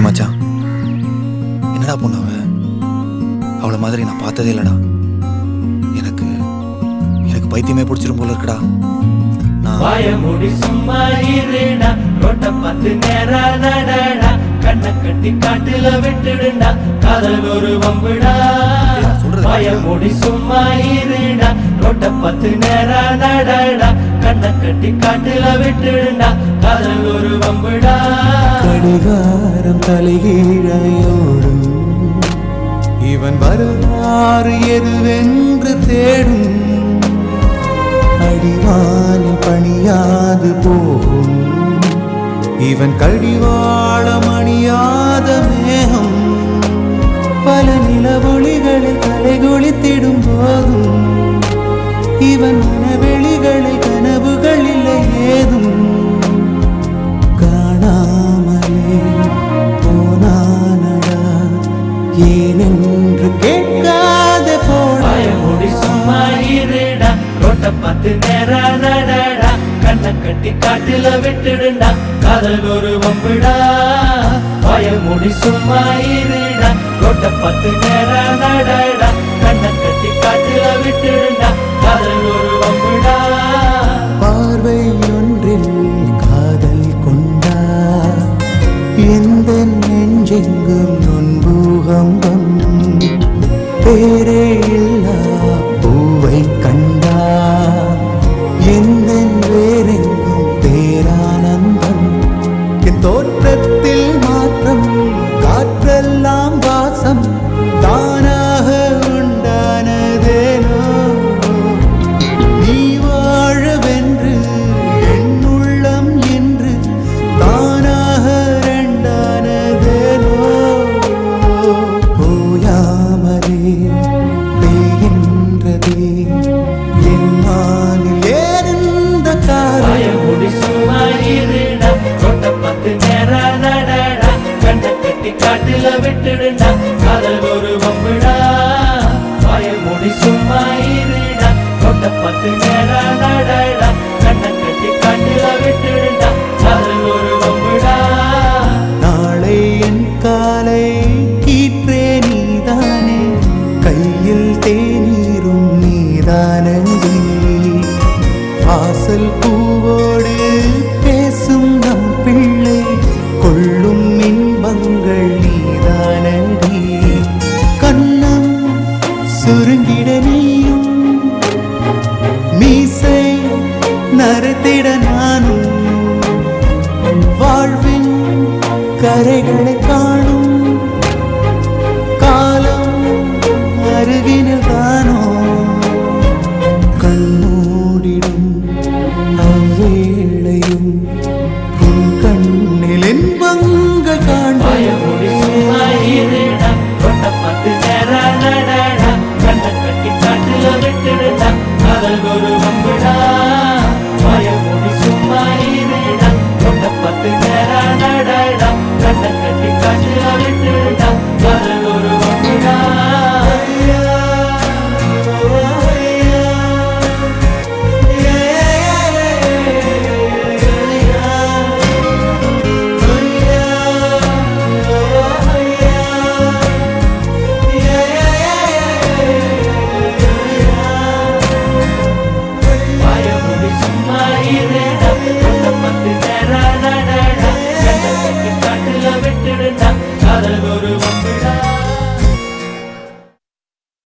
டேய் மச்சான், என்னடா பொண்ணு அவளை மாதிரி நான் பார்த்ததே இல்லடா. எனக்கு எனக்கு பைத்தியமே பிடிச்சிரும் போல இருக்குடா. வாயமுடி சும்மா இருடா, ரோட்ட பார்த்து நேரா நடடா, கண்ணை கட்டி காட்டுல விட்டுடுண்டா, காதல் ஒரு வம்புடா. வாயமுடி சும்மா இருடா, ரோட்ட பார்த்து நேரா நடடா, கண்ணை கட்டி காட்டுல விட்டுடுண்டா, காதல் ஒரு வம்புடா. கடிகாரம் தலைகீழையோடும் இவன் வரலாறு எதுவென்று தேடும். அடிவானில் பணியாது போகும் இவன் கடிவாளம் அணியாத மேகம். பல நிலவொளிகளில் தலைகுளித்திடும் போதும் இவன் மனவெளிகளில் கனவுகள் இல்லை ஏதும். காணாமலே போனானடா ஏனென்று கேட்காத போடி சும்மா இருடா, ரோட்ட பார்த்து நேரா நடடா, கண்ணை கட்டி காட்டுல விட்டுடுண்டா, காதல் ஒரு வம்புடா. வாயமுடி சும்மா இருடா, ரோட்ட பார்த்து நேரா நடடா, கண்ணை கட்டி காட்டுல விட்டுடுண்டா, காதல் ஒரு வம்புடா. பார்வை ஒன்றில் காதல் கொண்டா எந்த நெஞ்செங்கும் நொன்பூகம்பம். பேரே இல்லா பூவை கண்டா எந்த வேறெங்கும் பேரானந்தம். என் தோற்றத்தில் மாற்றம் காற்றெல்லாம் வாசம் தானாக உண்டானதேனோ. நீ வாழவென்று என் உள்ளம் என்று தானாக ரெண்டானதேனோ. ஓயாமலே பெய்கின்றதே என் மானில் ஏறிந்த காலம். வாயமுடி சும்மா இருடா, ரோட்ட பார்த்து நேரா நடடா, கண்ணை கட்டி காட்டுல விட்டுடுண்டா, காதல் ஒரு வம்புடா. வாயமுடி சும்மா இருடா, ரோட்ட பார்த்து நேரா நடடா, கண்ணை கட்டி காட்டுல விட்டுடுண்டா, காதல் ஒரு வம்புடா. நாளை என் காலை கீற்றே நீதானே, கையில் தேநீரும் நீதானே, வாசல்